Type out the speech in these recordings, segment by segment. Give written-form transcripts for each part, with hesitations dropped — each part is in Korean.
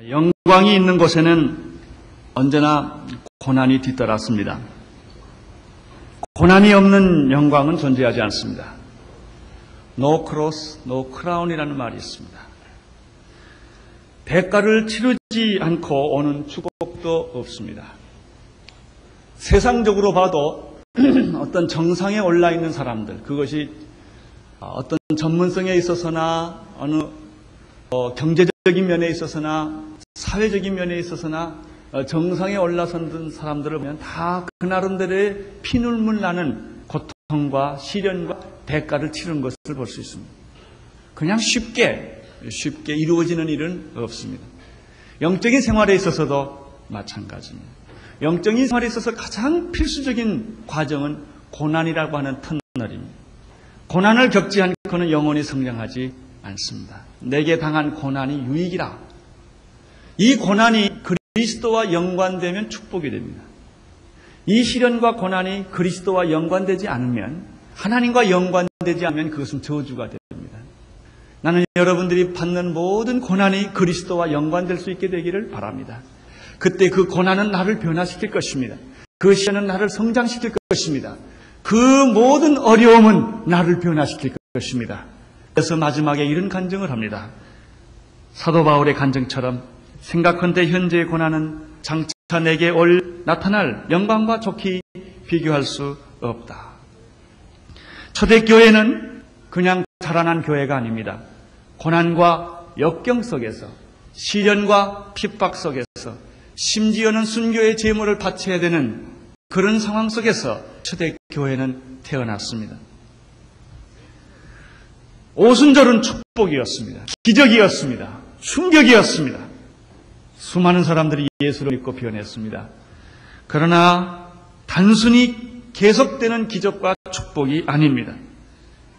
영광이 있는 곳에는 언제나 고난이 뒤따랐습니다. 고난이 없는 영광은 존재하지 않습니다. No cross, no crown이라는 말이 있습니다. 대가를 치르지 않고 오는 축복도 없습니다. 세상적으로 봐도 어떤 정상에 올라 있는 사람들, 그것이 어떤 전문성에 있어서나 어느 경제적인 면에 있어서나 사회적인 면에 있어서나 정상에 올라선 사람들을 보면 다 그 나름대로의 피눈물 나는 고통과 시련과 대가를 치른 것을 볼 수 있습니다. 그냥 쉽게 이루어지는 일은 없습니다. 영적인 생활에 있어서도 마찬가지입니다. 영적인 생활에 있어서 가장 필수적인 과정은 고난이라고 하는 터널입니다. 고난을 겪지 않고는 영혼이 성장하지 않습니다. 내게 당한 고난이 유익이라. 이 고난이 그리스도와 연관되면 축복이 됩니다. 이 시련과 고난이 그리스도와 연관되지 않으면, 하나님과 연관되지 않으면 그것은 저주가 됩니다. 나는 여러분들이 받는 모든 고난이 그리스도와 연관될 수 있게 되기를 바랍니다. 그때 그 고난은 나를 변화시킬 것입니다. 그 시련은 나를 성장시킬 것입니다. 그 모든 어려움은 나를 변화시킬 것입니다. 그래서 마지막에 이런 간증을 합니다. 사도 바울의 간증처럼 생각컨대 현재의 고난은 장차 내게 나타날 영광과 좋게 비교할 수 없다. 초대교회는 그냥 자라난 교회가 아닙니다. 고난과 역경 속에서, 시련과 핍박 속에서, 심지어는 순교의 제물을 바쳐야 되는 그런 상황 속에서 초대교회는 태어났습니다. 오순절은 축복이었습니다. 기적이었습니다. 충격이었습니다. 수많은 사람들이 예수를 믿고 변했습니다. 그러나 단순히 계속되는 기적과 축복이 아닙니다.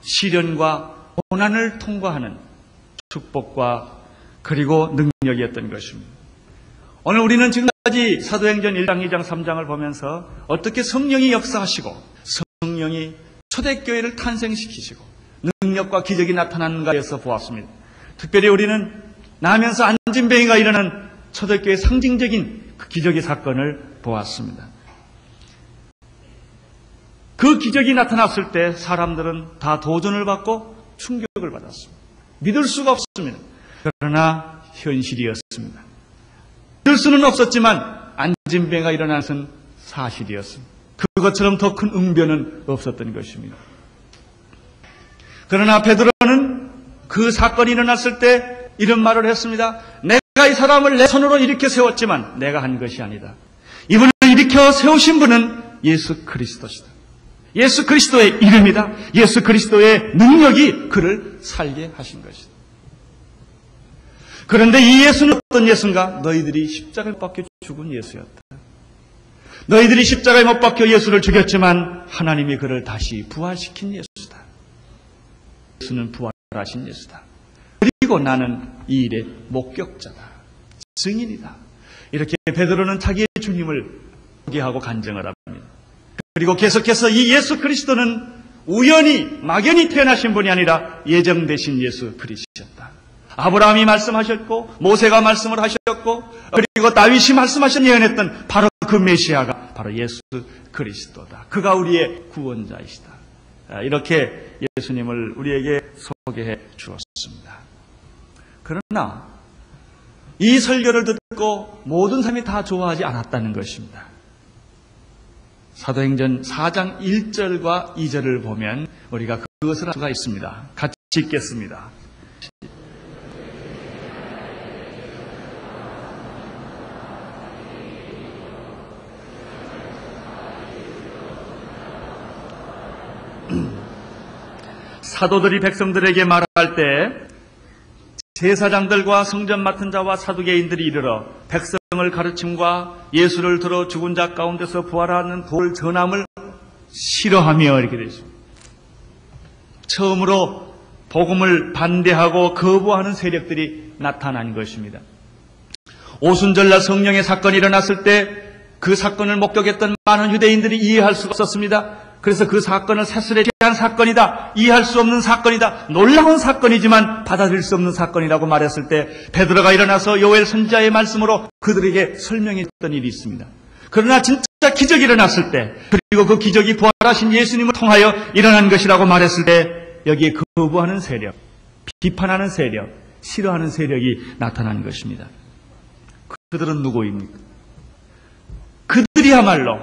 시련과 고난을 통과하는 축복과 그리고 능력이었던 것입니다. 오늘 우리는 지금까지 사도행전 1장, 2장, 3장을 보면서 어떻게 성령이 역사하시고 성령이 초대교회를 탄생시키시고 능력과 기적이 나타나는가에서 보았습니다. 특별히 우리는 나면서 안진뱅이가 일어난 초대교회의 상징적인 그 기적의 사건을 보았습니다. 그 기적이 나타났을 때 사람들은 다 도전을 받고 충격을 받았습니다. 믿을 수가 없습니다. 그러나 현실이었습니다. 믿을 수는 없었지만 안진뱅이가 일어난 것은 사실이었습니다. 그것처럼 더 큰 응변은 없었던 것입니다. 그러나 베드로는 그 사건이 일어났을 때 이런 말을 했습니다. 내가 이 사람을 내 손으로 일으켜 세웠지만 내가 한 것이 아니다. 이분을 일으켜 세우신 분은 예수 그리스도시다. 예수 그리스도의 이름이다. 예수 그리스도의 능력이 그를 살게 하신 것이다. 그런데 이 예수는 어떤 예수인가? 너희들이 십자가에 못 박혀 죽은 예수였다. 너희들이 십자가에 못 박혀 예수를 죽였지만 하나님이 그를 다시 부활시킨 예수다. 예수는 부활하신 예수다. 그리고 나는 이 일의 목격자다. 증인이다. 이렇게 베드로는 자기의 주님을 소개하고 간증을 합니다. 그리고 계속해서 이 예수 그리스도는 우연히 막연히 태어나신 분이 아니라 예정되신 예수 그리스도였다. 아브라함이 말씀하셨고 모세가 말씀을 하셨고 그리고 다윗이 말씀하신 예언했던 바로 그 메시아가 바로 예수 그리스도다. 그가 우리의 구원자이시다. 이렇게 예수님을 우리에게 소개해 주었습니다. 그러나 이 설교를 듣고 모든 사람이 다 좋아하지 않았다는 것입니다. 사도행전 4장 1절과 2절을 보면 우리가 그것을 알 수가 있습니다. 같이 읽겠습니다. 사도들이 백성들에게 말할 때 제사장들과 성전 맡은 자와 사두개인들이 이르러 백성을 가르침과 예수를 들어 죽은 자 가운데서 부활하는 도를 전함을 싫어하며 이렇게 되어 있습니다. 처음으로 복음을 반대하고 거부하는 세력들이 나타난 것입니다. 오순절날 성령의 사건이 일어났을 때 그 사건을 목격했던 많은 유대인들이 이해할 수가 없었습니다. 그래서 그 사건을 사슬에 불가피한 사건이다. 이해할 수 없는 사건이다. 놀라운 사건이지만 받아들일 수 없는 사건이라고 말했을 때 베드로가 일어나서 요엘 선지자의 말씀으로 그들에게 설명했던 일이 있습니다. 그러나 진짜 기적이 일어났을 때, 그리고 그 기적이 부활하신 예수님을 통하여 일어난 것이라고 말했을 때 여기에 거부하는 세력, 비판하는 세력, 싫어하는 세력이 나타나는 것입니다. 그들은 누구입니까? 그들이야말로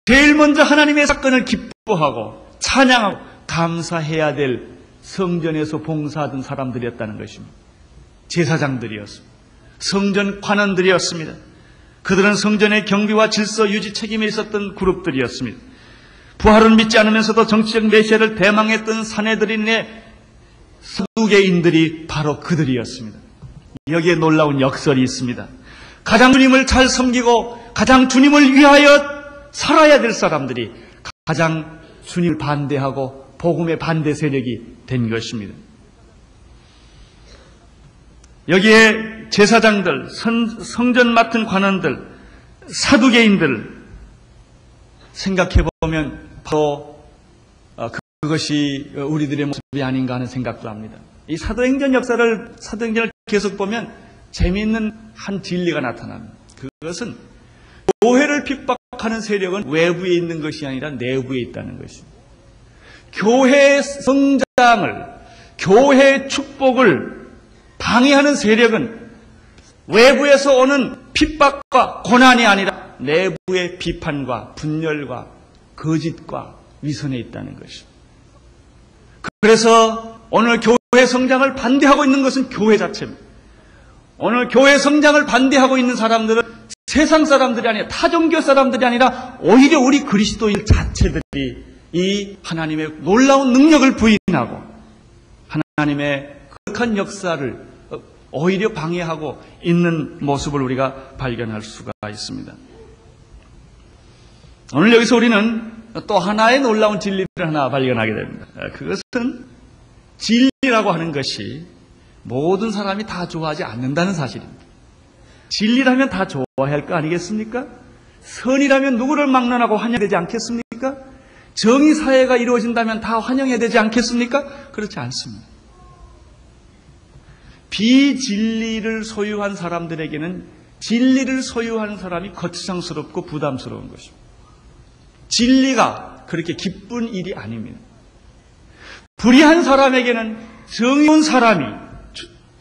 제일 먼저 하나님의 사건을 기뻐하고 찬양하고 감사해야 될 성전에서 봉사하던 사람들이었다는 것입니다. 제사장들이었습니다. 성전 관원들이었습니다. 그들은 성전의 경비와 질서 유지 책임에 있었던 그룹들이었습니다. 부활을 믿지 않으면서도 정치적 메시아를 대망했던 사내들인의 서두개인들이 바로 그들이었습니다. 여기에 놀라운 역설이 있습니다. 가장 주님을 잘 섬기고 가장 주님을 위하여 살아야 될 사람들이 가장 주님을 반대하고 복음의 반대 세력이 된 것입니다. 여기에 제사장들, 성전 맡은 관원들, 사두개인들 생각해보면 바로 그것이 우리들의 모습이 아닌가 하는 생각도 합니다. 이 사도행전을 계속 보면 재미있는 한 진리가 나타납니다. 그것은 교회를 핍박하는 세력은 외부에 있는 것이 아니라 내부에 있다는 것입니다. 교회의 성장을, 교회의 축복을 방해하는 세력은 외부에서 오는 핍박과 고난이 아니라 내부의 비판과 분열과 거짓과 위선에 있다는 것입니다. 그래서 오늘 교회 성장을 반대하고 있는 것은 교회 자체입니다. 오늘 교회 성장을 반대하고 있는 사람들은 세상 사람들이 아니라 타종교 사람들이 아니라 오히려 우리 그리스도인 자체들이 이 하나님의 놀라운 능력을 부인하고 하나님의 거룩한 역사를 오히려 방해하고 있는 모습을 우리가 발견할 수가 있습니다. 오늘 여기서 우리는 또 하나의 놀라운 진리를 하나 발견하게 됩니다. 그것은 진리라고 하는 것이 모든 사람이 다 좋아하지 않는다는 사실입니다. 진리라면 다 좋아해야 할 거 아니겠습니까? 선이라면 누구를 막론하고 환영되지 않겠습니까? 정의사회가 이루어진다면 다 환영해야 되지 않겠습니까? 그렇지 않습니다. 비진리를 소유한 사람들에게는 진리를 소유하는 사람이 거추장스럽고 부담스러운 것입니다. 진리가 그렇게 기쁜 일이 아닙니다. 불의한 사람에게는 정의로운 사람이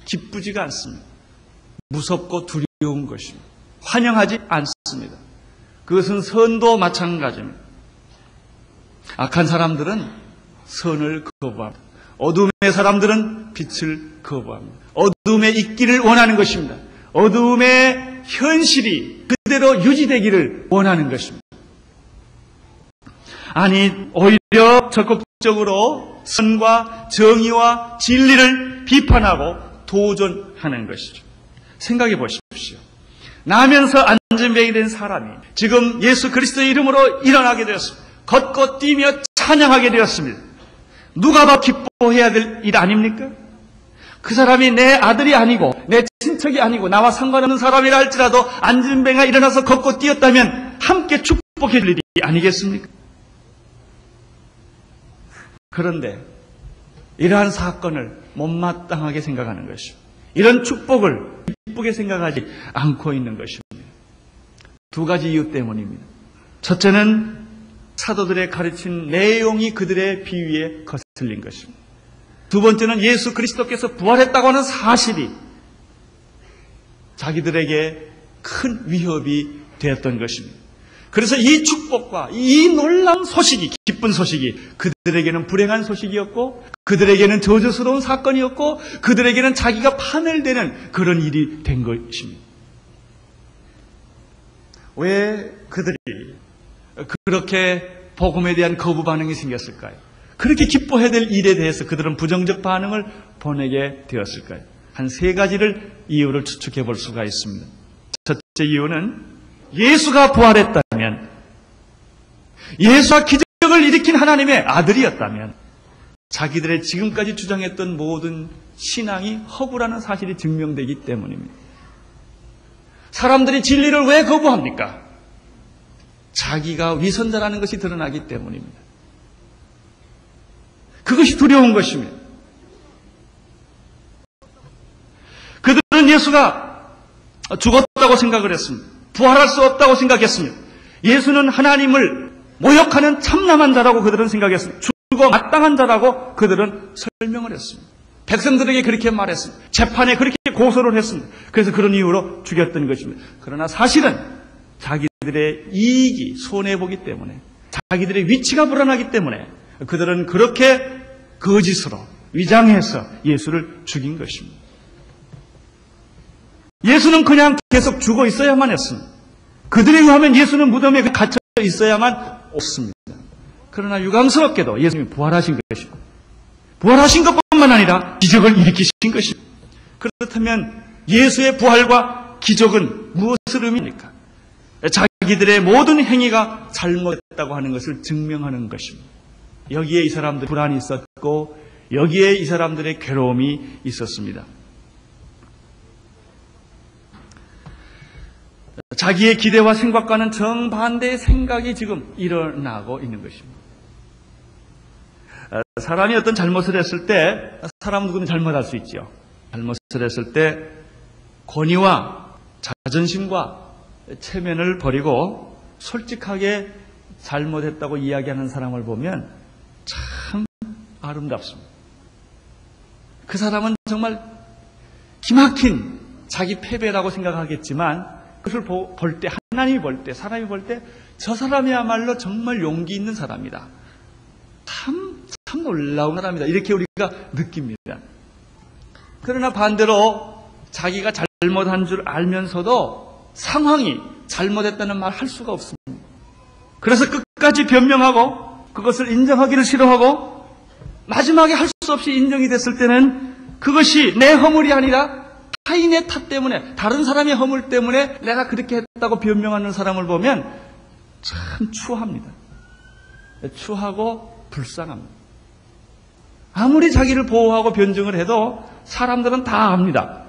기쁘지가 않습니다. 무섭고 두려운 것입니다. 환영하지 않습니다. 그것은 선도 마찬가지입니다. 악한 사람들은 선을 거부합니다. 어둠의 사람들은 빛을 거부합니다. 어둠에 있기를 원하는 것입니다. 어둠의 현실이 그대로 유지되기를 원하는 것입니다. 아니, 오히려 적극적으로 선과 정의와 진리를 비판하고 도전하는 것이죠. 생각해 보십시오. 나면서 안전병이 된 사람이 지금 예수 그리스도의 이름으로 일어나게 되었습니다. 걷고 뛰며 찬양하게 되었습니다. 누가 더 기뻐해야 될 일 아닙니까? 그 사람이 내 아들이 아니고 내 친척이 아니고 나와 상관없는 사람이라 할지라도 안전병이가 일어나서 걷고 뛰었다면 함께 축복해 줄 일이 아니겠습니까? 그런데 이러한 사건을 못마땅하게 생각하는 것이죠. 이런 축복을 기쁘게 생각하지 않고 있는 것입니다. 두 가지 이유 때문입니다. 첫째는 사도들의 가르친 내용이 그들의 비위에 거슬린 것입니다. 두 번째는 예수 그리스도께서 부활했다고 하는 사실이 자기들에게 큰 위협이 되었던 것입니다. 그래서 이 축복과 이 놀라운 소식이, 기쁜 소식이 그들에게는 불행한 소식이었고 그들에게는 저주스러운 사건이었고 그들에게는 자기가 파멸되는 그런 일이 된 것입니다. 왜 그들이 그렇게 복음에 대한 거부 반응이 생겼을까요? 그렇게 기뻐해야 될 일에 대해서 그들은 부정적 반응을 보내게 되었을까요? 한 세 가지를 이유를 추측해 볼 수가 있습니다. 첫째 이유는 예수가 부활했다면, 예수가 기적을 일으킨 하나님의 아들이었다면 자기들의 지금까지 주장했던 모든 신앙이 허구라는 사실이 증명되기 때문입니다. 사람들이 진리를 왜 거부합니까? 자기가 위선자라는 것이 드러나기 때문입니다. 그것이 두려운 것입니다. 그들은 예수가 죽었다고 생각을 했습니다. 부활할 수 없다고 생각했습니다. 예수는 하나님을 모욕하는 참남한 자라고 그들은 생각했습니다. 죽어 마땅한 자라고 그들은 설명을 했습니다. 백성들에게 그렇게 말했습니다. 재판에 그렇게 고소를 했습니다. 그래서 그런 이유로 죽였던 것입니다. 그러나 사실은 자기들의 이익이 손해보기 때문에, 자기들의 위치가 불안하기 때문에 그들은 그렇게 거짓으로 위장해서 예수를 죽인 것입니다. 예수는 그냥 계속 죽어 있어야만 했습니다. 그들에 의하면 예수는 무덤에 갇혀 있어야만 없습니다. 그러나 유감스럽게도 예수님이 부활하신 것입니다. 부활하신 것뿐만 아니라 기적을 일으키신 것입니다. 그렇다면 예수의 부활과 기적은 무엇을 의미합니까? 자기들의 모든 행위가 잘못했다고 하는 것을 증명하는 것입니다. 여기에 이 사람들의 불안이 있었고 여기에 이 사람들의 괴로움이 있었습니다. 자기의 기대와 생각과는 정반대의 생각이 지금 일어나고 있는 것입니다. 사람이 어떤 잘못을 했을 때, 사람 누구는 잘못할 수 있죠. 잘못을 했을 때 권위와 자존심과 체면을 버리고 솔직하게 잘못했다고 이야기하는 사람을 보면 참 아름답습니다. 그 사람은 정말 기막힌 자기 패배라고 생각하겠지만 그것을 볼 때, 하나님이 볼 때, 사람이 볼 때 저 사람이야말로 정말 용기 있는 사람이다. 참 놀라운 사람이다. 이렇게 우리가 느낍니다. 그러나 반대로 자기가 잘못한 줄 알면서도 상황이 잘못했다는 말 할 수가 없습니다. 그래서 끝까지 변명하고 그것을 인정하기를 싫어하고 마지막에 할 수 없이 인정이 됐을 때는 그것이 내 허물이 아니라 타인의 탓 때문에, 다른 사람의 허물 때문에 내가 그렇게 했다고 변명하는 사람을 보면 참 추합니다. 추하고 불쌍합니다. 아무리 자기를 보호하고 변증을 해도 사람들은 다 압니다.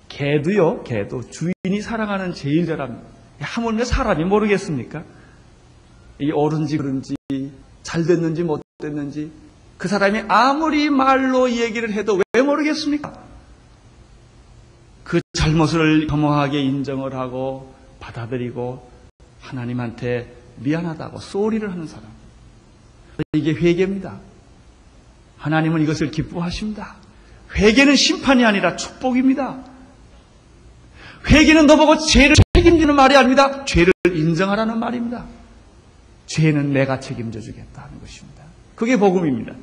개도 주인이 사랑하는 제일 잘합니다. 하물며 사람이 모르겠습니까? 이게 옳은지 그른지, 잘 됐는지 못 됐는지 그 사람이 아무리 말로 얘기를 해도 왜 모르겠습니까? 그 잘못을 겸허하게 인정을 하고 받아들이고 하나님한테 미안하다고 쏘리를 하는 사람. 이게 회개입니다. 하나님은 이것을 기뻐하십니다. 회개는 심판이 아니라 축복입니다. 회개는 너보고 죄를 책임지는 말이 아닙니다. 죄를 인정하라는 말입니다. 죄는 내가 책임져 주겠다 하는 것입니다. 그게 복음입니다.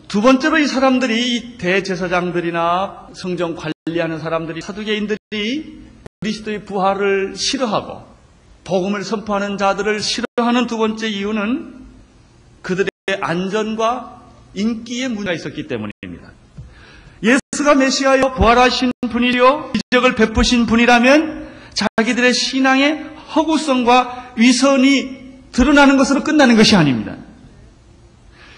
두 번째로 이 사람들이, 이 대제사장들이나 성전 관리하는 사람들이, 사두개인들이 그리스도의 부활을 싫어하고 복음을 선포하는 자들을 싫어하는 두 번째 이유는 그들의 안전과 인기에 문제가 있었기 때문입니다. 예수가 메시아요 부활하신 분이요 기적을 베푸신 분이라면 자기들의 신앙의 허구성과 위선이 드러나는 것으로 끝나는 것이 아닙니다.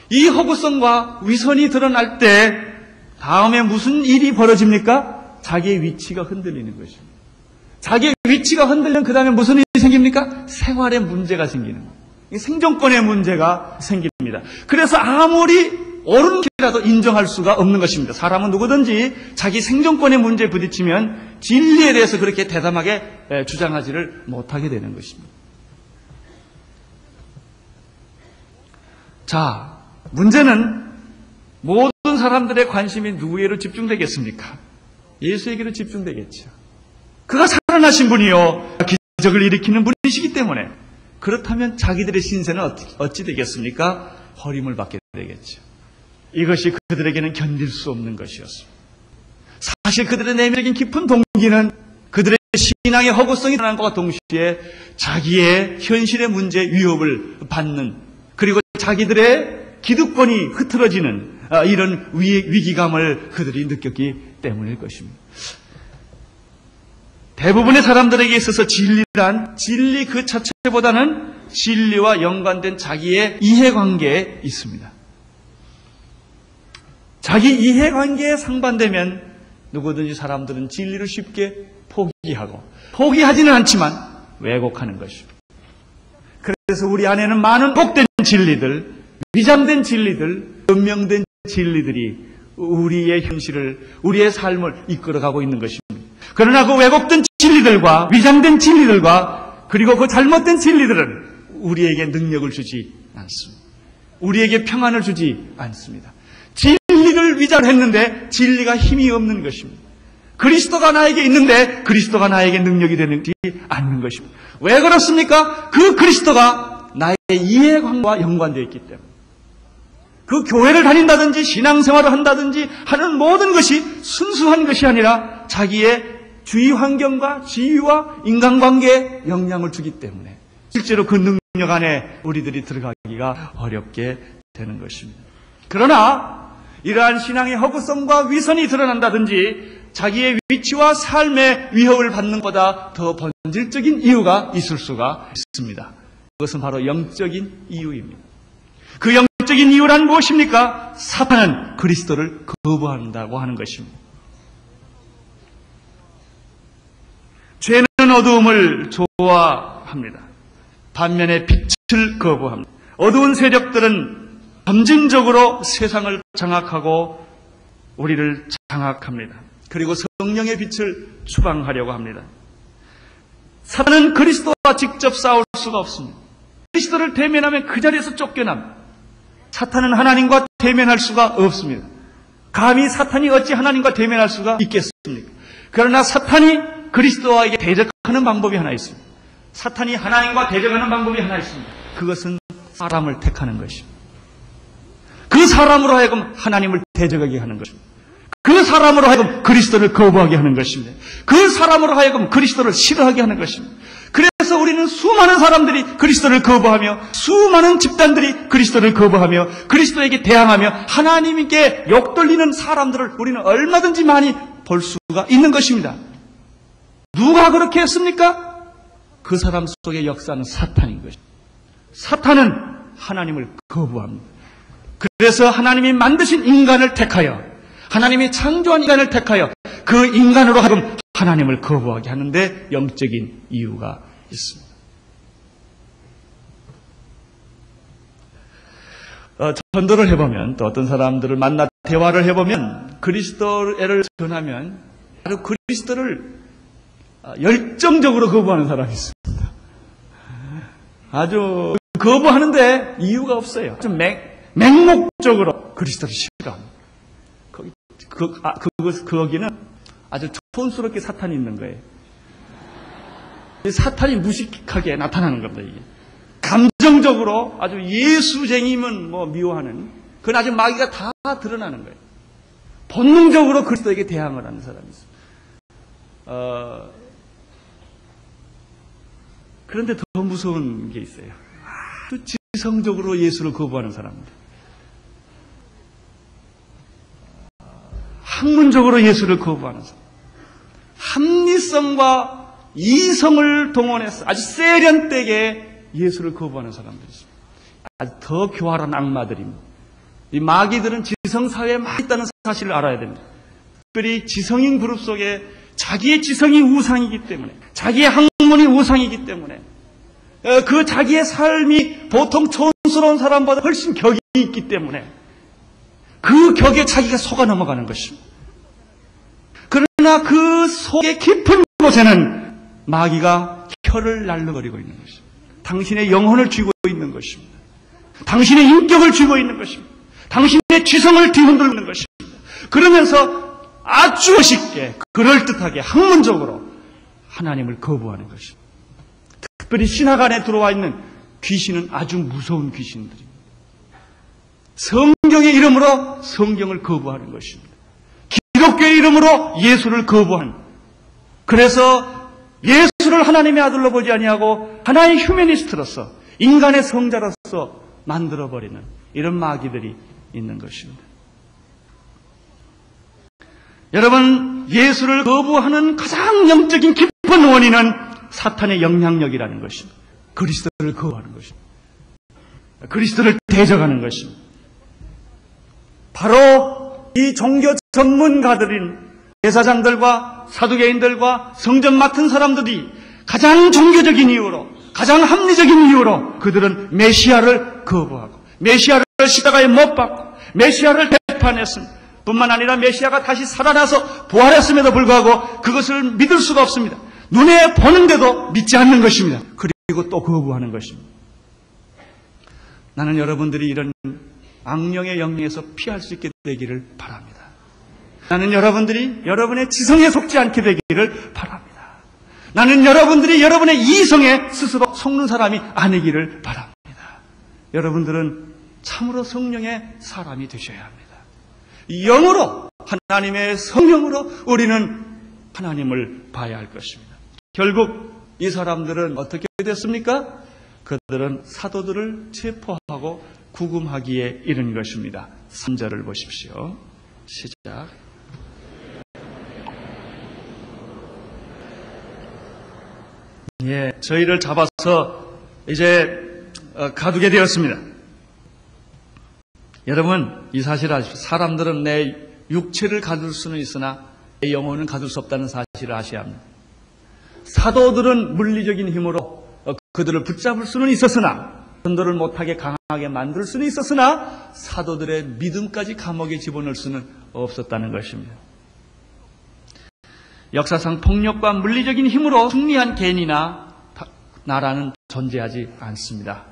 이 허구성과 위선이 드러날 때 다음에 무슨 일이 벌어집니까? 자기의 위치가 흔들리는 것입니다. 자기의 위치가 흔들리면 그 다음에 무슨 일이 생깁니까? 생활에 문제가 생기는 거예요. 생존권의 문제가 생깁니다. 그래서 아무리 옳은 길이라도 인정할 수가 없는 것입니다. 사람은 누구든지 자기 생존권의 문제에 부딪히면 진리에 대해서 그렇게 대담하게 주장하지를 못하게 되는 것입니다. 자, 문제는 모든 사람들의 관심이 누구에게로 집중되겠습니까? 예수에게로 집중되겠죠. 그가 살아나신 분이요 기적을 일으키는 분이시기 때문에, 그렇다면 자기들의 신세는 어찌 되겠습니까? 허림을 받게 되겠죠. 이것이 그들에게는 견딜 수 없는 것이었습니다. 사실 그들의 내면적인 깊은 동기는 그들의 신앙의 허구성이 드러난 것과 동시에 자기의 현실의 문제 위협을 받는, 그리고 자기들의 기득권이 흐트러지는 이런 위기감을 그들이 느꼈기 때문일 것입니다. 대부분의 사람들에게 있어서 진리란 진리 그 자체보다는 진리와 연관된 자기의 이해관계에 있습니다. 자기 이해관계에 상반되면 누구든지 사람들은 진리를 쉽게 포기하고, 포기하지는 않지만 왜곡하는 것입니다. 그래서 우리 안에는 많은 복된 진리들, 위장된 진리들, 변명된 진리들이 우리의 현실을, 우리의 삶을 이끌어가고 있는 것입니다. 그러나 그 왜곡된 진리들과 위장된 진리들과 그리고 그 잘못된 진리들은 우리에게 능력을 주지 않습니다. 우리에게 평안을 주지 않습니다. 진리를 위장했는데 진리가 힘이 없는 것입니다. 그리스도가 나에게 있는데 그리스도가 나에게 능력이 되지 않는 것입니다. 왜 그렇습니까? 그 그리스도가 나의 이해관계와 연관되어 있기 때문에. 그 교회를 다닌다든지 신앙생활을 한다든지 하는 모든 것이 순수한 것이 아니라 자기의 주위 환경과 지위와 인간관계에 영향을 주기 때문에 실제로 그 능력 안에 우리들이 들어가기가 어렵게 되는 것입니다. 그러나 이러한 신앙의 허구성과 위선이 드러난다든지 자기의 위치와 삶의 위협을 받는 것보다 더 본질적인 이유가 있을 수가 있습니다. 그것은 바로 영적인 이유입니다. 그 영적인 이유란 무엇입니까? 사탄은 그리스도를 거부한다고 하는 것입니다. 죄는 어두움을 좋아합니다. 반면에 빛을 거부합니다. 어두운 세력들은 점진적으로 세상을 장악하고 우리를 장악합니다. 그리고 성령의 빛을 추방하려고 합니다. 사탄은 그리스도와 직접 싸울 수가 없습니다. 그리스도를 대면하면 그 자리에서 쫓겨납니다. 사탄은 하나님과 대면할 수가 없습니다. 감히 사탄이 어찌 하나님과 대면할 수가 있겠습니까? 그러나 사탄이 그리스도와에게 대적하는 방법이 하나 있습니다. 사탄이 하나님과 대적하는 방법이 하나 있습니다. 그것은 사람을 택하는 것입니다. 그 사람으로 하여금 하나님을 대적하게 하는 것입니다. 그 사람으로 하여금 그리스도를 거부하게 하는 것입니다. 그 사람으로 하여금 그리스도를 싫어하게 하는 것입니다. 그래서 우리는 수많은 사람들이 그리스도를 거부하며 수많은 집단들이 그리스도를 거부하며 그리스도에게 대항하며 하나님께 욕돌리는 사람들을 우리는 얼마든지 많이 볼 수가 있는 것입니다. 누가 그렇게 했습니까? 그 사람 속의 역사는 사탄인 것입니다. 사탄은 하나님을 거부합니다. 그래서 하나님이 만드신 인간을 택하여 하나님이 창조한 인간을 택하여 그 인간으로 하여금 하나님을 거부하게 하는데 영적인 이유가 있습니다. 전도를 해보면 또 어떤 사람들을 만나 대화를 해보면 그리스도를 전하면 바로 그리스도를 열정적으로 거부하는 사람이 있습니다. 아주 거부하는데 이유가 없어요. 좀 맹목적으로 그리스도를 싫어합니다. 거기는 아주 촌스럽게 사탄이 있는 거예요. 사탄이 무식하게 나타나는 겁니다, 이게. 감정적으로 아주 예수쟁이면 미워하는, 그건 아주 마귀가 다 드러나는 거예요. 본능적으로 그리스도에게 대항을 하는 사람이 있어요. 그런데 더 무서운 게 있어요. 아주 지성적으로 예수를 거부하는 사람들. 학문적으로 예수를 거부하는 사람. 합리성과 이성을 동원해서 아주 세련되게 예수를 거부하는 사람들이 있습니다. 아주 더 교활한 악마들입니다. 이 마귀들은 지성사회에 많이 있다는 사실을 알아야 됩니다. 특별히 지성인 그룹 속에 자기의 지성이 우상이기 때문에, 자기의 학문이 우상이기 때문에, 그 자기의 삶이 보통 촌스러운 사람보다 훨씬 격이 있기 때문에 그 격에 자기가 속아 넘어가는 것입니다. 그러나 그 속의 깊은 곳에는 마귀가 혀를 날르거리고 있는 것입니다. 당신의 영혼을 쥐고 있는 것입니다. 당신의 인격을 쥐고 있는 것입니다. 당신의 지성을 뒤흔들고 있는 것입니다. 그러면서 아주 쉽게 그럴듯하게 학문적으로 하나님을 거부하는 것입니다. 특별히 신학 안에 들어와 있는 귀신은 아주 무서운 귀신들입니다. 성경의 이름으로 성경을 거부하는 것입니다. 기독교의 이름으로 예수를 거부하는, 그래서 예수를 하나님의 아들로 보지 아니하고 하나의 휴머니스트로서 인간의 성자로서 만들어버리는 이런 마귀들이 있는 것입니다. 여러분, 예수를 거부하는 가장 영적인 깊은 원인은 사탄의 영향력이라는 것입니다. 그리스도를 거부하는 것입니다. 그리스도를 대적하는 것입니다. 바로 이 종교 전문가들인 제사장들과 사두개인들과 성전 맡은 사람들이 가장 종교적인 이유로, 가장 합리적인 이유로 그들은 메시아를 거부하고 메시아를 십자가에 못 박고 메시아를 배반했습니다. 뿐만 아니라 메시아가 다시 살아나서 부활했음에도 불구하고 그것을 믿을 수가 없습니다. 눈에 보는데도 믿지 않는 것입니다. 그리고 또 거부하는 것입니다. 나는 여러분들이 이런 악령의 영향에서 피할 수 있게 되기를 바랍니다. 나는 여러분들이 여러분의 지성에 속지 않게 되기를 바랍니다. 나는 여러분들이 여러분의 이성에 스스로 속는 사람이 아니기를 바랍니다. 여러분들은 참으로 성령의 사람이 되셔야 합니다. 영으로, 하나님의 성령으로 우리는 하나님을 봐야 할 것입니다. 결국 이 사람들은 어떻게 됐습니까? 그들은 사도들을 체포하고 구금하기에 이른 것입니다. 3절을 보십시오. 시작. 예, 저희를 잡아서 이제 가두게 되었습니다. 여러분, 이 사실을 아십시오. 사람들은 내 육체를 가둘 수는 있으나 내 영혼은 가둘 수 없다는 사실을 아셔야 합니다. 사도들은 물리적인 힘으로 그들을 붙잡을 수는 있었으나, 전도를 못하게 강하게 만들 수는 있었으나 사도들의 믿음까지 감옥에 집어넣을 수는 없었다는 것입니다. 역사상 폭력과 물리적인 힘으로 승리한 개인이나 나라는 존재하지 않습니다.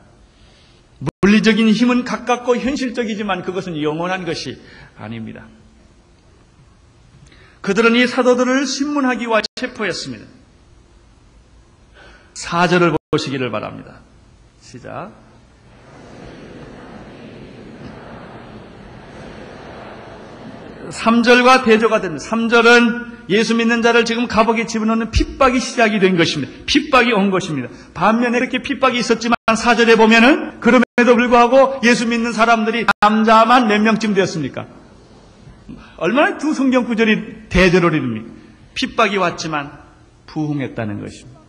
물리적인 힘은 가깝고 현실적이지만 그것은 영원한 것이 아닙니다. 그들은 이 사도들을 신문하기와 체포했습니다. 4절을 보시기를 바랍니다. 시작. (3절과) 대조가 됩니다. 3절은 예수 믿는 자를 지금 감옥에 집어넣는 핍박이 시작이 된 것입니다. 핍박이 온 것입니다. 반면에 이렇게 핍박이 있었지만 4절에 보면은 그럼에도 불구하고 예수 믿는 사람들이 남자만 몇 명쯤 되었습니까? 얼마나 두 성경 구절이 대조를 이룹니까? 핍박이 왔지만 부흥했다는 것입니다.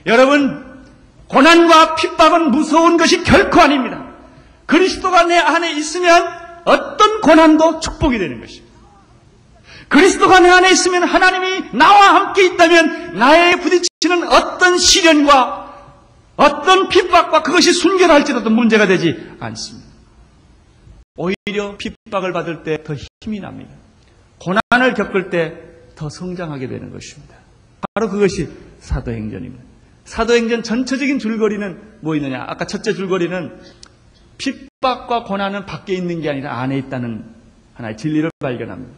여러분, 고난과 핍박은 무서운 것이 결코 아닙니다. 그리스도가 내 안에 있으면 어떤 고난도 축복이 되는 것입니다. 그리스도가 내 안에 있으면, 하나님이 나와 함께 있다면 나에 부딪히는 어떤 시련과 어떤 핍박과 그것이 순결할지라도 문제가 되지 않습니다. 오히려 핍박을 받을 때 더 힘이 납니다. 고난을 겪을 때 더 성장하게 되는 것입니다. 바로 그것이 사도행전입니다. 사도행전 전체적인 줄거리는 뭐 있느냐? 아까 첫째 줄거리는 핍박과 고난은 밖에 있는 게 아니라 안에 있다는 하나의 진리를 발견합니다.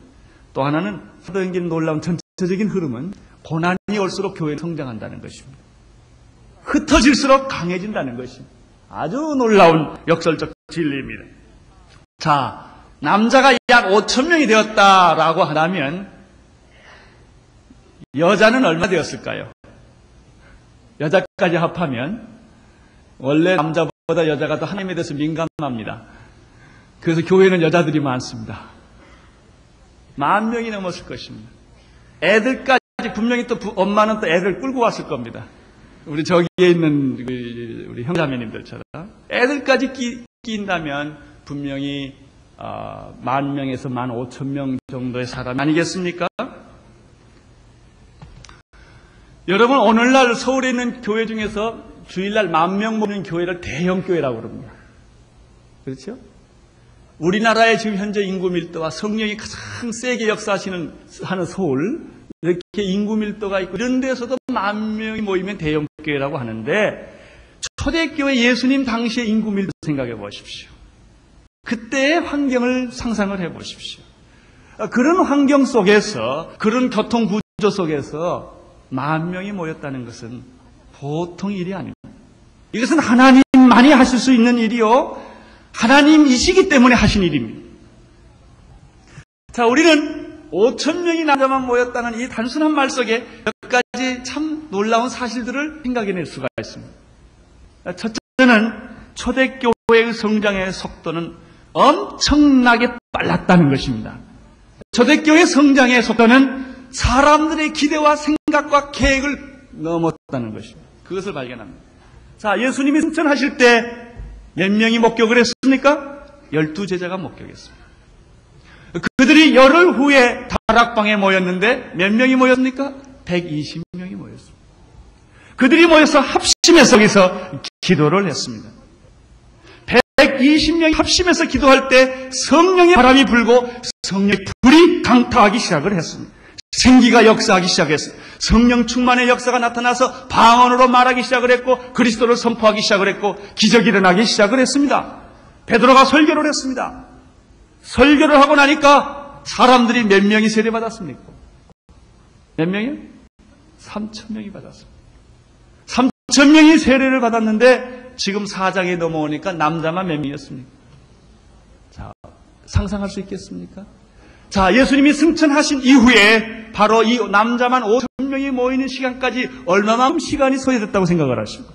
또 하나는 사도행전의 놀라운 전체적인 흐름은 고난이 올수록 교회는 성장한다는 것입니다. 흩어질수록 강해진다는 것입니다. 아주 놀라운 역설적 진리입니다. 자, 남자가 약 5,000명이 되었다라고 하다면 여자는 얼마 되었을까요? 여자까지 합하면 원래 남자보다 여자가 더 하나님에 대해서 민감합니다. 그래서 교회는 여자들이 많습니다. 10,000명이 넘었을 것입니다. 애들까지 분명히 또 엄마는 또 애들 끌고 왔을 겁니다. 우리 저기에 있는 우리 형제자매님들처럼 애들까지 끼인다면 분명히 10,000명에서 15,000명 정도의 사람 아니겠습니까? 여러분, 오늘날 서울에 있는 교회 중에서 주일날 10,000명 모이는 교회를 대형교회라고 그럽니다. 그렇죠? 우리나라의 지금 현재 인구 밀도와 성령이 가장 세게 역사하는 서울, 이렇게 인구 밀도가 있고 이런 데서도 10,000명이 모이면 대형교회라고 하는데, 초대교회 예수님 당시의 인구 밀도 생각해 보십시오. 그때의 환경을 상상을 해 보십시오. 그런 환경 속에서, 그런 교통 구조 속에서 10,000명이 모였다는 것은 보통 일이 아닙니다. 이것은 하나님만이 하실 수 있는 일이요, 하나님이시기 때문에 하신 일입니다. 자, 우리는 5,000명이 남자만 모였다는 이 단순한 말 속에 몇 가지 참 놀라운 사실들을 생각해낼 수가 있습니다. 첫째는 초대교회의 성장의 속도는 엄청나게 빨랐다는 것입니다. 초대교회 성장의 속도는 사람들의 기대와 생각과 계획을 넘었다는 것입니다. 그것을 발견합니다. 자, 예수님이 승천하실 때 몇 명이 목격을 했습니까? 12제자가 목격했습니다. 그들이 열흘 후에 다락방에 모였는데 몇 명이 모였습니까? 120명이 모였습니다. 그들이 모여서 합심해서 거기서 기도를 했습니다. 120명이 합심해서 기도할 때 성령의 바람이 불고 성령의 불이 강타하기 시작을 했습니다. 생기가 역사하기 시작했어요. 성령 충만의 역사가 나타나서 방언으로 말하기 시작을 했고 그리스도를 선포하기 시작을 했고 기적이 일어나기 시작을 했습니다. 베드로가 설교를 했습니다. 설교를 하고 나니까 사람들이 몇 명이 세례받았습니까? 몇 명이요? 3,000명이 받았습니다. 3,000명이 세례를 받았는데 지금 4장에 넘어오니까 남자만 몇 명이었습니까? 자, 상상할 수 있겠습니까? 자, 예수님이 승천하신 이후에 바로 이 남자만 5,000명이 모이는 시간까지 얼마만큼 시간이 소요됐다고 생각을 하십니까?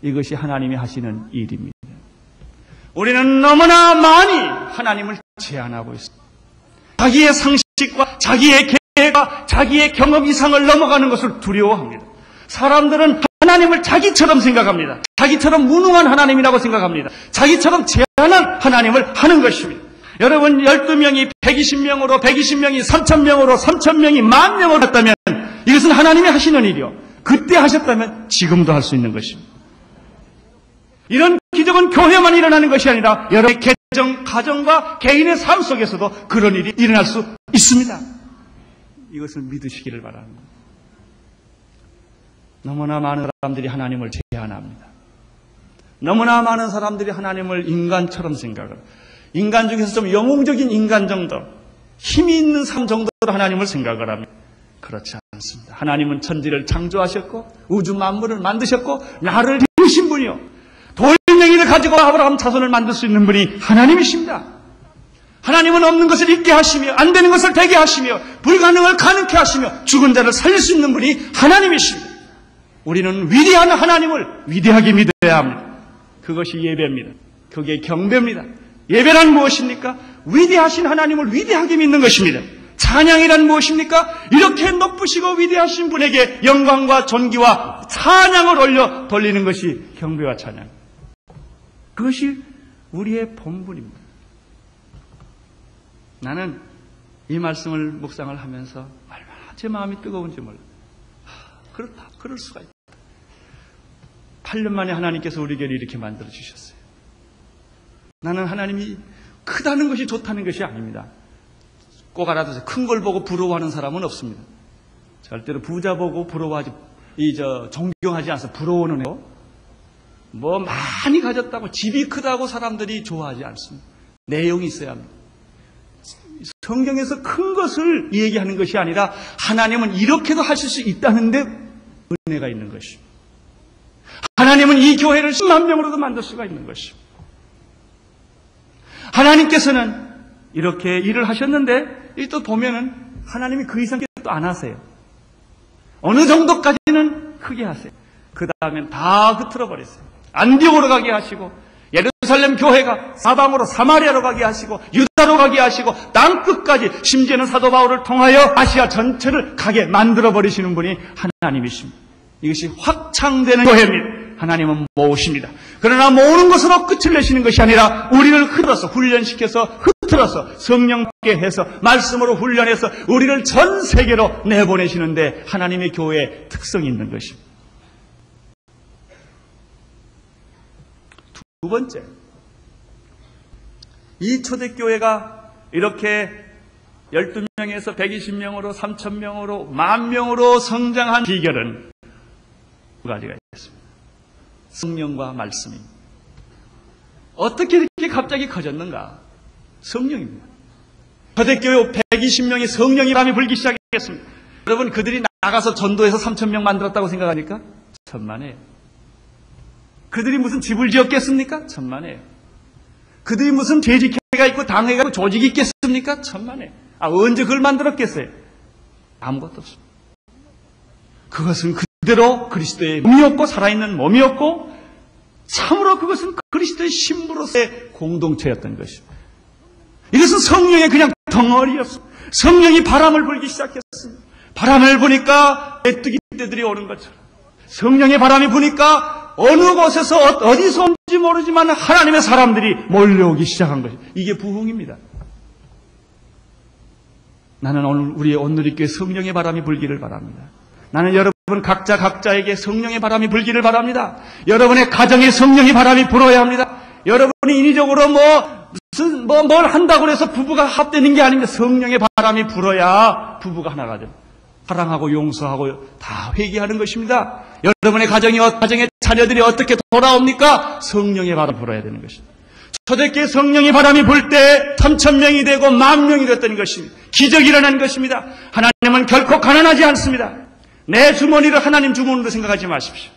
이것이 하나님이 하시는 일입니다. 우리는 너무나 많이 하나님을 제한하고 있습니다. 자기의 상식과 자기의 계획과 자기의 경험 이상을 넘어가는 것을 두려워합니다. 사람들은 하나님을 자기처럼 생각합니다. 자기처럼 무능한 하나님이라고 생각합니다. 자기처럼 제한한 하나님을 하는 것입니다. 여러분 12명이 120명으로 120명이 3,000명으로 3,000명이 10,000명으로 했다면 이것은 하나님이 하시는 일이요. 그때 하셨다면 지금도 할 수 있는 것입니다. 이런 기적은 교회만 일어나는 것이 아니라 여러분의 개정, 가정과 개인의 삶 속에서도 그런 일이 일어날 수 있습니다. 이것을 믿으시기를 바랍니다. 너무나 많은 사람들이 하나님을 제한합니다. 너무나 많은 사람들이 하나님을 인간처럼 생각을, 인간 중에서 좀 영웅적인 인간 정도, 힘이 있는 삶 정도로 하나님을 생각을 합니다. 그렇지 않습니다. 하나님은 천지를 창조하셨고 우주 만물을 만드셨고 나를 이루신 분이요, 돌멩이를 가지고 아브라함 자손을 만들 수 있는 분이 하나님이십니다. 하나님은 없는 것을 있게 하시며 안 되는 것을 되게 하시며 불가능을 가능케 하시며 죽은 자를 살릴 수 있는 분이 하나님이십니다. 우리는 위대한 하나님을 위대하게 믿어야 합니다. 그것이 예배입니다. 그게 경배입니다. 예배란 무엇입니까? 위대하신 하나님을 위대하게 믿는 것입니다. 찬양이란 무엇입니까? 이렇게 높으시고 위대하신 분에게 영광과 존귀와 찬양을 올려 돌리는 것이 경배와 찬양. 그것이 우리의 본분입니다. 나는 이 말씀을 묵상을 하면서 얼마나 제 마음이 뜨거운지 몰라. 그렇다. 그럴 수가 있다. 8년 만에 하나님께서 우리 교회를 이렇게 만들어 주셨어요. 나는 하나님이 크다는 것이 좋다는 것이 아닙니다. 꼭 알아두세요. 큰 걸 보고 부러워하는 사람은 없습니다. 절대로 부자 보고 부러워하지, 존경하지 않아서 부러워는 해요. 뭐 많이 가졌다고, 집이 크다고 사람들이 좋아하지 않습니다. 내용이 있어야 합니다. 성경에서 큰 것을 얘기하는 것이 아니라 하나님은 이렇게도 하실 수 있다는데 은혜가 있는 것입니다. 하나님은 이 교회를 10만 명으로도 만들 수가 있는 것입니다. 하나님께서는 이렇게 일을 하셨는데 또 보면은 하나님이 그 이상 또 안 하세요. 어느 정도까지는 크게 하세요. 그 다음엔 다 흐트러 버렸어요. 안디옥으로 가게 하시고 예루살렘 교회가 사방으로 사마리아로 가게 하시고 유다로 가게 하시고 땅끝까지, 심지어는 사도 바울을 통하여 아시아 전체를 가게 만들어 버리시는 분이 하나님이십니다. 이것이 확창되는 교회입니다. 하나님은 모으십니다. 그러나 모으는 것으로 끝을 내시는 것이 아니라 우리를 흐트러서, 훈련시켜서 흐트러서 성령께 해서 말씀으로 훈련해서 우리를 전 세계로 내보내시는데 하나님의 교회의 특성이 있는 것입니다. 두 번째, 이 초대교회가 이렇게 12명에서 120명으로 3,000명으로 10,000명으로 성장한 비결은 두 가지가 있습니다. 성령과 말씀입니다. 어떻게 이렇게 갑자기 커졌는가? 성령입니다. 초대교회 120명이 성령이 바람이 불기 시작했습니다. 여러분, 그들이 나가서 전도해서 3,000명 만들었다고 생각하니까 천만에요. 그들이 무슨 집을 지었겠습니까? 천만에요. 그들이 무슨 재직회가 있고 당회가 있고 조직이 있겠습니까? 천만에요. 언제 그걸 만들었겠어요? 아무것도 없습니다. 그것은 그대로 그리스도의 몸이었고 살아있는 몸이었고 참으로 그것은 그리스도의 신부로서의 공동체였던 것입니다. 이것은 성령의 그냥 덩어리였습니다. 성령이 바람을 불기 시작했습니다. 바람을 부니까 메뚜기 떼들이 오는 것처럼 성령의 바람이 부니까 어느 곳에서 어디서 온지 모르지만 하나님의 사람들이 몰려오기 시작한 것입니다. 이게 부흥입니다. 나는 오늘 우리의 온누리교회 성령의 바람이 불기를 바랍니다. 나는 여러분 각자에게 성령의 바람이 불기를 바랍니다. 여러분의 가정에 성령의 바람이 불어야 합니다. 여러분이 인위적으로 뭘 한다고 해서 부부가 합되는 게 아닙니다. 성령의 바람이 불어야 부부가 하나가 됩니다. 사랑하고 용서하고 다 회개하는 것입니다. 여러분의 가정의 자녀들이 어떻게 돌아옵니까? 성령의 바람이 불어야 되는 것입니다. 초대교회 성령의 바람이 불 때 3,000명이 되고 10,000명이 됐다는 것입니다. 기적이 일어난 것입니다. 하나님은 결코 가난하지 않습니다. 내 주머니를 하나님 주머니로 생각하지 마십시오.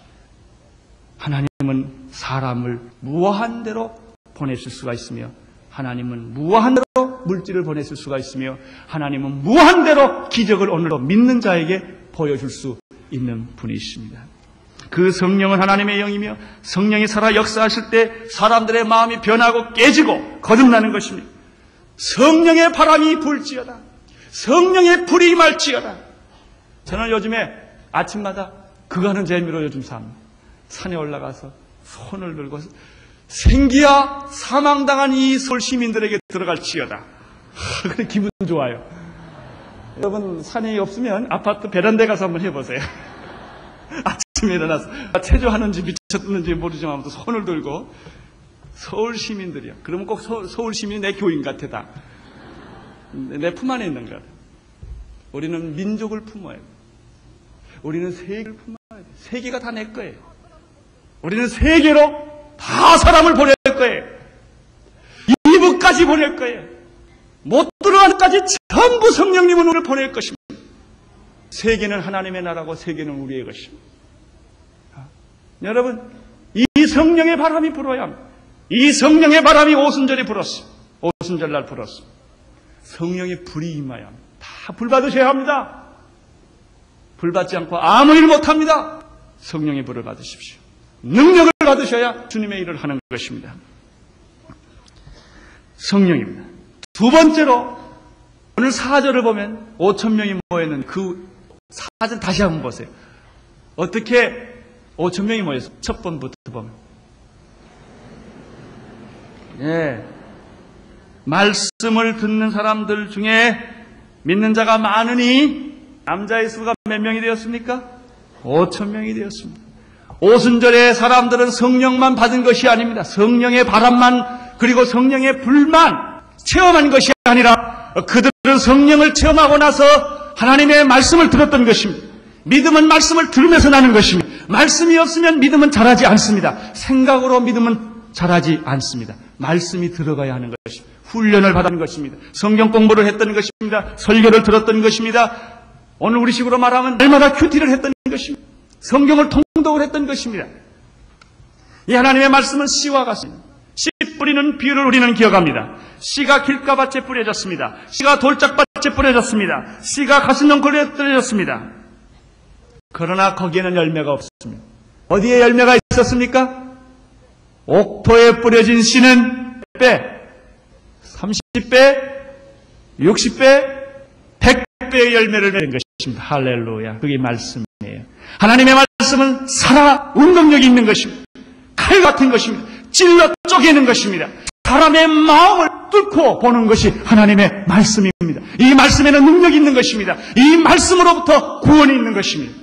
하나님은 사람을 무한대로 보내실 수가 있으며, 하나님은 무한대로 물질을 보내실 수가 있으며, 하나님은 무한대로 기적을 오늘도 믿는 자에게 보여줄 수 있는 분이십니다. 그 성령은 하나님의 영이며, 성령이 살아 역사하실 때 사람들의 마음이 변하고 깨지고 거듭나는 것입니다. 성령의 바람이 불지어다. 성령의 불이 임할지어다. 저는 요즘에 아침마다 그거 하는 재미로 요즘 삽니다. 산에 올라가서 손을 들고 생기야 사망당한 이 서울 시민들에게 들어갈지어다. 그래 기분 좋아요. 여러분 산이 없으면 아파트 베란다에 가서 한번 해보세요. 아침에 일어나서 체조하는지 미쳤는지 모르지만 아무튼 손을 들고 서울 시민들이요. 그러면 꼭 서울 시민이 내 교인 같아 다. 내 품 안에 있는 것 같아. 우리는 민족을 품어야 돼. 우리는 세계를 품어야 돼. 세계가 다 내 거예요. 우리는 세계로 다 사람을 보낼 거예요. 이북까지 보낼 거예요. 못 들어가는 데까지 전부 성령님은 우리를 보낼 것입니다. 세계는 하나님의 나라고 세계는 우리의 것입니다. 여러분, 이 성령의 바람이 불어야 합니다. 이 성령의 바람이 오순절에 불었어요. 오순절날 불었어요. 성령의 불이 임하여 합니다. 다 불 받으셔야 합니다. 불 받지 않고 아무 일 못합니다. 성령의 불을 받으십시오. 능력을 받으셔야 주님의 일을 하는 것입니다. 성령입니다. 두 번째로 오늘 4절을 보면 5,000명이 모였는 그 4절 다시 한번 보세요. 어떻게 5,000명이 모였어요? 첫 번부터 보면. 예. 말씀을 듣는 사람들 중에 믿는 자가 많으니 남자의 수가 몇 명이 되었습니까? 5,000명이 되었습니다. 오순절에 사람들은 성령만 받은 것이 아닙니다. 성령의 바람만 그리고 성령의 불만 체험한 것이 아니라 그들은 성령을 체험하고 나서 하나님의 말씀을 들었던 것입니다. 믿음은 말씀을 들으면서 나는 것입니다. 말씀이 없으면 믿음은 자라지 않습니다. 생각으로 믿음은 자라지 않습니다. 말씀이 들어가야 하는 것입니다. 훈련을 받은 것입니다. 성경 공부를 했던 것입니다. 설교를 들었던 것입니다. 오늘 우리식으로 말하면 날마다 큐티를 했던 것입니다. 성경을 통독을 했던 것입니다. 이 하나님의 말씀은 씨와 같습니다. 씨 뿌리는 비유를 우리는 기억합니다. 씨가 길가밭에 뿌려졌습니다. 씨가 돌짝밭에 뿌려졌습니다. 씨가 가시덩굴에 뿌려졌습니다. 그러나 거기에는 열매가 없습니다. 어디에 열매가 있었습니까? 옥토에 뿌려진 씨는 100배, 30배, 60배, 100배의 열매를 맺은 것입니다. 할렐루야. 그게 말씀이에요. 하나님의 말씀은 살아 운동력이 있는 것입니다. 칼 같은 것입니다. 찔러 쪼개는 것입니다. 사람의 마음을 뚫고 보는 것이 하나님의 말씀입니다. 이 말씀에는 능력이 있는 것입니다. 이 말씀으로부터 구원이 있는 것입니다.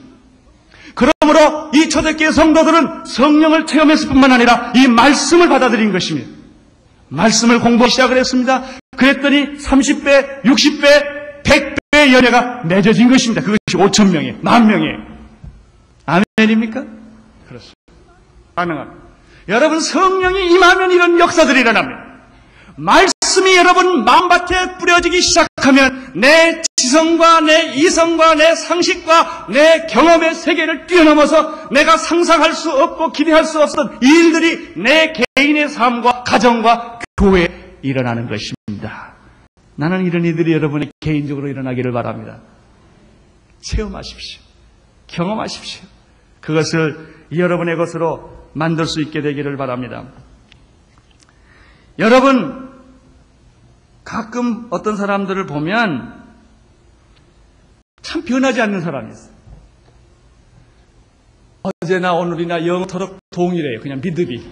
그러므로 이 초대교회 성도들은 성령을 체험했을 뿐만 아니라 이 말씀을 받아들인 것입니다. 말씀을 공부하기 시작을 했습니다. 그랬더니 30배, 60배, 100배의 열매가 맺어진 것입니다. 그것이 5,000명이에요. 10,000명이에요. 아멘입니까? 그렇습니다. 가능합니다. 여러분 성령이 임하면 이런 역사들이 일어납니다. 말씀이 여러분 마음밭에 뿌려지기 시작하면 내 지성과 내 이성과 내 상식과 내 경험의 세계를 뛰어넘어서 내가 상상할 수 없고 기대할 수 없었던 일들이 내 개인의 삶과 가정과 교회에 일어나는 것입니다. 나는 이런 일들이 여러분의 개인적으로 일어나기를 바랍니다. 체험하십시오. 경험하십시오. 그것을 여러분의 것으로 만들 수 있게 되기를 바랍니다. 여러분, 가끔 어떤 사람들을 보면 참 변하지 않는 사람이 있어요. 어제나 오늘이나 영토록 동일해요. 그냥 믿음이.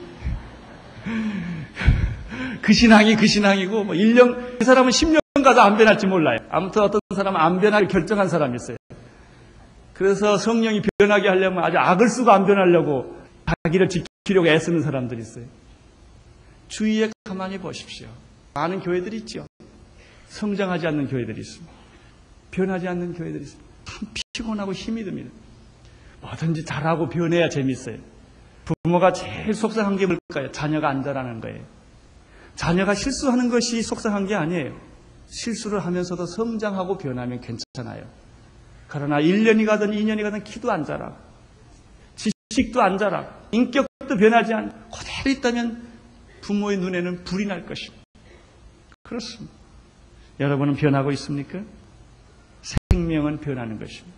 그 신앙이 그 신앙이고, 뭐 1년, 그 사람은 10년 가도 안 변할지 몰라요. 아무튼 어떤 사람은 안 변하기로 결정한 사람이 있어요. 그래서 성령이 변하게 하려면 아주 악을 쓰고 안 변하려고 자기를 지키려고 애쓰는 사람들이 있어요. 주위에 가만히 보십시오. 많은 교회들이 있죠. 성장하지 않는 교회들이 있습니다. 변하지 않는 교회들이 있습니다. 참 피곤하고 힘이 듭니다. 뭐든지 잘하고 변해야 재밌어요. 부모가 제일 속상한 게 뭘까요? 자녀가 안 자라는 거예요. 자녀가 실수하는 것이 속상한 게 아니에요. 실수를 하면서도 성장하고 변하면 괜찮아요. 그러나 1년이 가든 2년이 가든 키도 안 자라, 지식도 안 자라, 인격도 변하지 않고 그대로 있다면 부모의 눈에는 불이 날 것입니다. 그렇습니다. 여러분은 변하고 있습니까? 생명은 변하는 것입니다.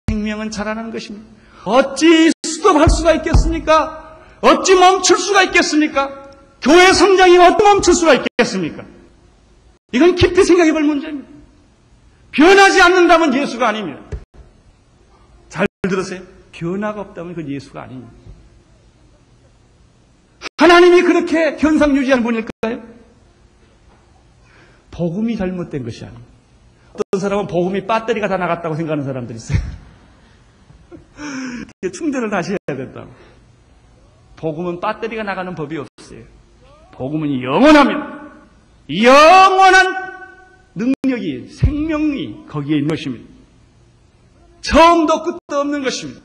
생명은 자라나는 것입니다. 어찌 스톱할 수가 있겠습니까? 어찌 멈출 수가 있겠습니까? 교회 성장이 어찌 멈출 수가 있겠습니까? 이건 깊이 생각해 볼 문제입니다. 변하지 않는다면 예수가 아닙니다. 잘 들으세요. 변화가 없다면 그건 예수가 아닙니다. 하나님이 그렇게 현상 유지하는 분일까요? 복음이 잘못된 것이 아닙니다. 어떤 사람은 복음이 배터리가 다 나갔다고 생각하는 사람들이 있어요. 충전을 다시 해야 된다고. 복음은 배터리가 나가는 법이 없어요. 복음은 영원합니다. 영원한 능력이, 생명이 거기에 있는 것입니다. 처음도 끝도 없는 것입니다.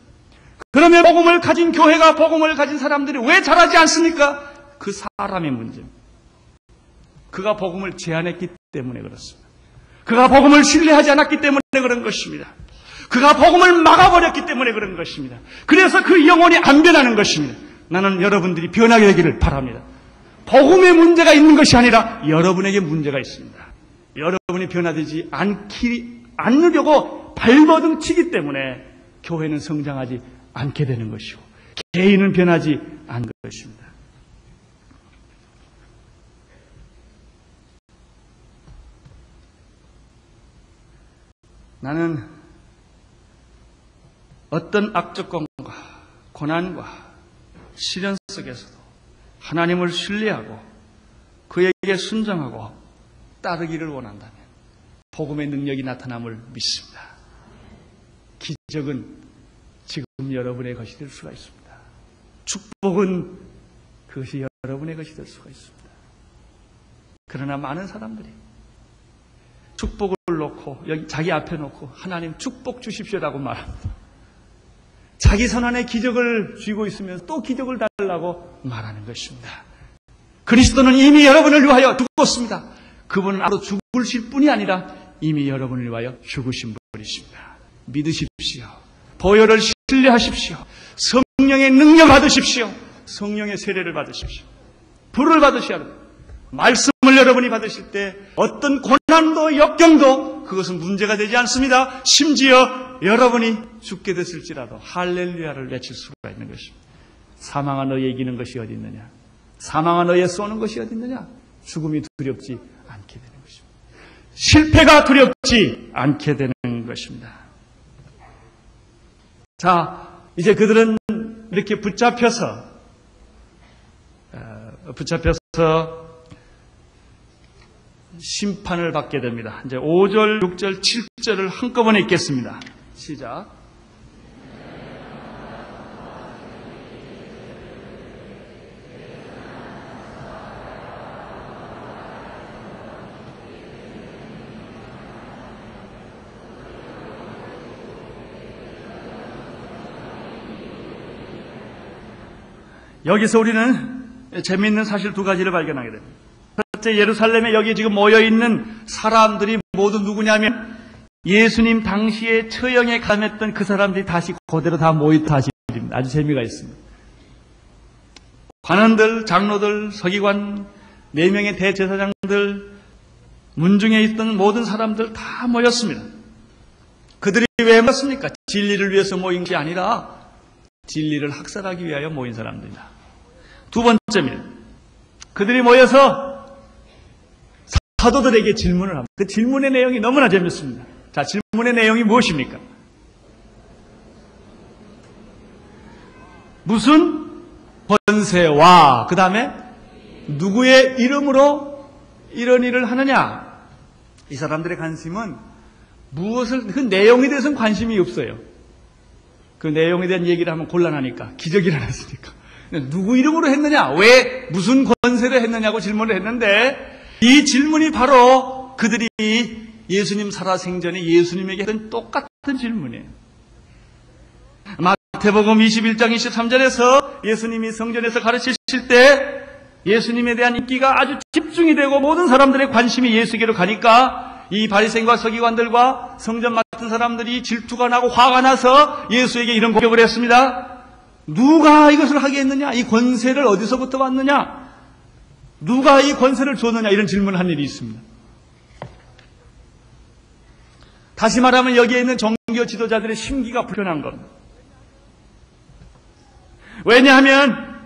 그러면 복음을 가진 교회가, 복음을 가진 사람들이 왜 잘하지 않습니까? 그 사람의 문제입니다. 그가 복음을 제한했기 때문에 그렇습니다. 그가 복음을 신뢰하지 않았기 때문에 그런 것입니다. 그가 복음을 막아버렸기 때문에 그런 것입니다. 그래서 그 영혼이 안 변하는 것입니다. 나는 여러분들이 변하게 되기를 바랍니다. 복음에 문제가 있는 것이 아니라 여러분에게 문제가 있습니다. 여러분이 변화되지 않으려고 발버둥 치기 때문에 교회는 성장하지 않게 되는 것이고 개인은 변하지 않는 것입니다. 나는 어떤 악조건과 고난과 시련 속에서도 하나님을 신뢰하고 그에게 순종하고 따르기를 원한다면 복음의 능력이 나타남을 믿습니다. 기적은 지금 여러분의 것이 될 수가 있습니다. 축복은 그것이 여러분의 것이 될 수가 있습니다. 그러나 많은 사람들이 축복을 놓고 여기 자기 앞에 놓고 하나님 축복 주십시오라고 말합니다. 자기 선안에 기적을 쥐고 있으면서 또 기적을 달라고 말하는 것입니다. 그리스도는 이미 여러분을 위하여 죽었습니다. 그분은 앞으로 죽으실 뿐이 아니라 이미 여러분을 위하여 죽으신 분이십니다. 믿으십시오. 보혈을 신뢰하십시오. 성령의 능력 받으십시오. 성령의 세례를 받으십시오. 불을 받으셔야 합니다. 말씀을 여러분이 받으실 때 어떤 고난도 역경도 그것은 문제가 되지 않습니다. 심지어 여러분이 죽게 됐을지라도 할렐루야를 외칠 수가 있는 것입니다. 사망아 너희에 이기는 것이 어디 있느냐? 사망아 너희에 쏘는 것이 어디 있느냐? 죽음이 두렵지 않게 되는 것입니다. 실패가 두렵지 않게 되는 것입니다. 자, 이제 그들은 이렇게 붙잡혀서 심판을 받게 됩니다. 이제 5절, 6절, 7절을 한꺼번에 읽겠습니다. 시작. 여기서 우리는 재미있는 사실 두 가지를 발견하게 됩니다. 첫째, 예루살렘에 여기 지금 모여있는 사람들이 모두 누구냐면 예수님 당시에 처형에 감했던 그 사람들이 다시 그대로 다 모였다 사실입니다. 아주 재미가 있습니다. 관원들, 장로들, 서기관, 4명의 대제사장들, 문중에 있던 모든 사람들 다 모였습니다. 그들이 왜 모였습니까? 진리를 위해서 모인 것이 아니라 진리를 학살하기 위하여 모인 사람들이다. 두 번째입니다. 그들이 모여서 사도들에게 질문을 합니다. 그 질문의 내용이 너무나 재밌습니다. 자, 질문의 내용이 무엇입니까? 무슨 권세와 그 다음에 누구의 이름으로 이런 일을 하느냐? 이 사람들의 관심은 무엇을, 그 내용에 대해서는 관심이 없어요. 그 내용에 대한 얘기를 하면 곤란하니까 기적이 일어났으니까 누구 이름으로 했느냐, 왜 무슨 권세로 했느냐고 질문을 했는데 이 질문이 바로 그들이 예수님 살아생전에 예수님에게 했던 똑같은 질문이에요. 마태복음 21장 23절에서 예수님이 성전에서 가르치실 때 예수님에 대한 인기가 아주 집중이 되고 모든 사람들의 관심이 예수에게로 가니까 이 바리새인과 서기관들과 성전 맡은 사람들이 질투가 나고 화가 나서 예수에게 이런 공격을 했습니다. 누가 이것을 하게 했느냐? 이 권세를 어디서부터 받느냐? 누가 이 권세를 줬느냐? 이런 질문을 한 일이 있습니다. 다시 말하면 여기에 있는 종교 지도자들의 심기가 불편한 겁니다. 왜냐하면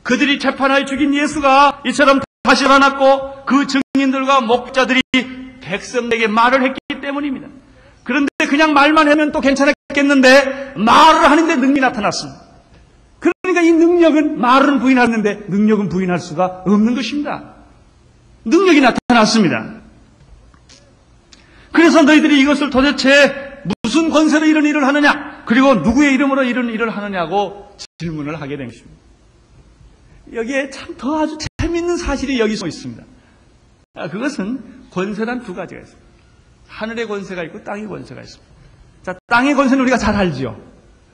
그들이 재판하여 죽인 예수가 이처럼 다시 살아났고 그 증인들과 목자들이 백성에게 말을 했기 때문입니다. 그런데 그냥 말만 하면 또 괜찮았겠는데 말을 하는데 능력이 나타났습니다. 그러니까 이 능력은 말은 부인하는데 능력은 부인할 수가 없는 것입니다. 능력이 나타났습니다. 그래서 너희들이 이것을 도대체 무슨 권세로 이런 일을 하느냐, 그리고 누구의 이름으로 이런 일을 하느냐고 질문을 하게 된 것입니다. 여기에 참 더 아주 재미있는 사실이 여기 서 있습니다. 그것은 권세란 두 가지가 있습니다. 하늘의 권세가 있고 땅의 권세가 있습니다. 자, 땅의 권세는 우리가 잘 알죠.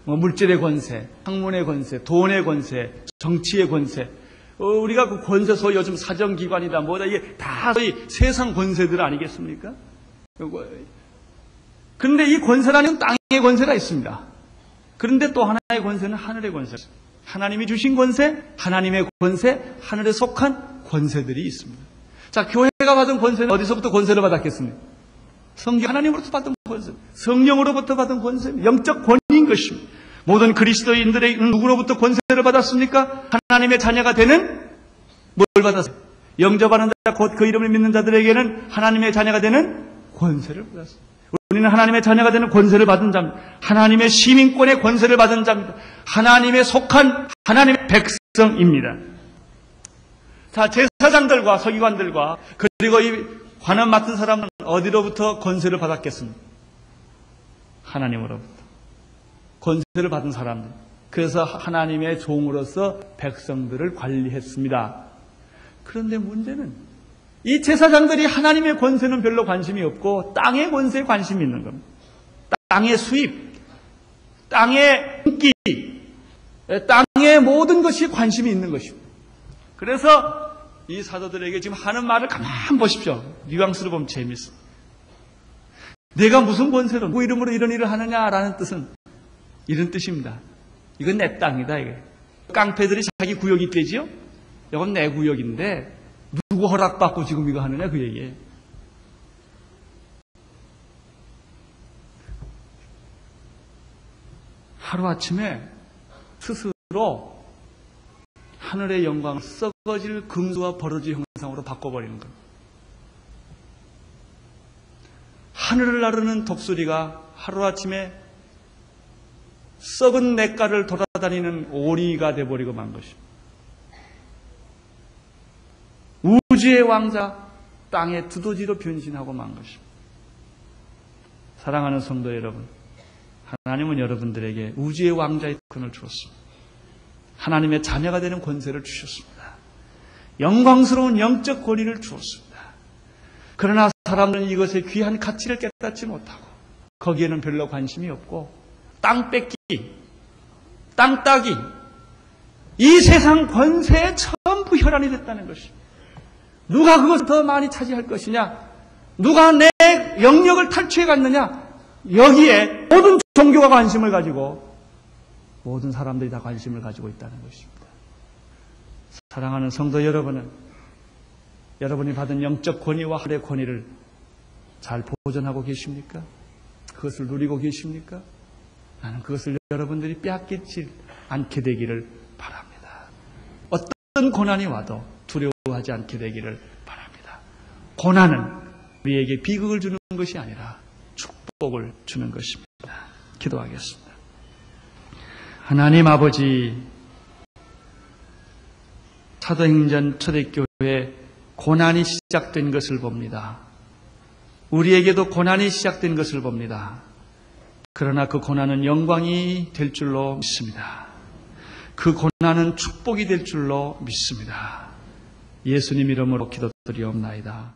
물질의 권세, 학문의 권세, 돈의 권세, 정치의 권세. 우리가 그 권세 소위 요즘 사정기관이다 뭐다 이게 다 소위 세상 권세들 아니겠습니까? 그런데 이 권세라는 땅의 권세가 있습니다. 그런데 또 하나의 권세는 하늘의 권세입니다. 하나님이 주신 권세, 하나님의 권세, 하늘에 속한 권세들이 있습니다. 자, 교회가 받은 권세는 어디서부터 권세를 받았겠습니까? 성경 하나님으로부터 받은 권세, 성령으로부터 받은 권세, 영적 권위인 것입니다. 모든 그리스도인들의 누구로부터 권세를 받았습니까? 하나님의 자녀가 되는 뭘 받았어요? 영접하는 자, 곧 그 이름을 믿는 자들에게는 하나님의 자녀가 되는 권세를 받았어요. 우리는 하나님의 자녀가 되는 권세를 받은 자입니다. 하나님의 시민권의 권세를 받은 자입니다. 하나님에 속한 하나님의 백성입니다. 자, 제사장들과 서기관들과 그리고 이 관원 맡은 사람은 어디로부터 권세를 받았겠습니까? 하나님으로부터. 권세를 받은 사람들. 그래서 하나님의 종으로서 백성들을 관리했습니다. 그런데 문제는 이 제사장들이 하나님의 권세는 별로 관심이 없고 땅의 권세에 관심이 있는 겁니다. 땅의 수입, 땅의 인기, 땅의 모든 것이 관심이 있는 것입니다. 그래서 이 사도들에게 지금 하는 말을 가만 보십시오. 뉘앙스로 보면 재미있습니다. 내가 무슨 권세로 누구 이름으로 이런 일을 하느냐라는 뜻은 이런 뜻입니다. 이건 내 땅이다. 이게 깡패들이 자기 구역이 있대지요. 이건 내 구역인데 누구 허락받고 지금 이거 하느냐 그 얘기예요. 하루아침에 스스로 하늘의 영광을 썩어질 금수와 버러지 형상으로 바꿔버리는 겁니다. 하늘을 나르는 독수리가 하루아침에 썩은 냇가를 돌아다니는 오리가 돼버리고 만 것입니다. 우주의 왕자 땅의 두더지로 변신하고 만 것입니다. 사랑하는 성도 여러분, 하나님은 여러분들에게 우주의 왕자의 특권을 주었습니다. 하나님의 자녀가 되는 권세를 주셨습니다. 영광스러운 영적 권위를 주었습니다. 그러나 사람들은 이것의 귀한 가치를 깨닫지 못하고 거기에는 별로 관심이 없고 땅 뺏기, 땅 따기, 이 세상 권세에 전부 혈안이 됐다는 것입니다. 누가 그것을 더 많이 차지할 것이냐, 누가 내 영역을 탈취해 갔느냐, 여기에 모든 종교가 관심을 가지고 모든 사람들이 다 관심을 가지고 있다는 것입니다. 사랑하는 성도 여러분은 여러분이 받은 영적 권위와 하늘의 권위를 잘 보존하고 계십니까? 그것을 누리고 계십니까? 나는 그것을 여러분들이 빼앗기지 않게 되기를 바랍니다. 어떤 고난이 와도 두려워하지 않게 되기를 바랍니다. 고난은 우리에게 비극을 주는 것이 아니라 축복을 주는 것입니다. 기도하겠습니다. 하나님 아버지, 사도행전 초대교회에 고난이 시작된 것을 봅니다. 우리에게도 고난이 시작된 것을 봅니다. 그러나 그 고난은 영광이 될 줄로 믿습니다. 그 고난은 축복이 될 줄로 믿습니다. 예수님 이름으로 기도드리옵나이다.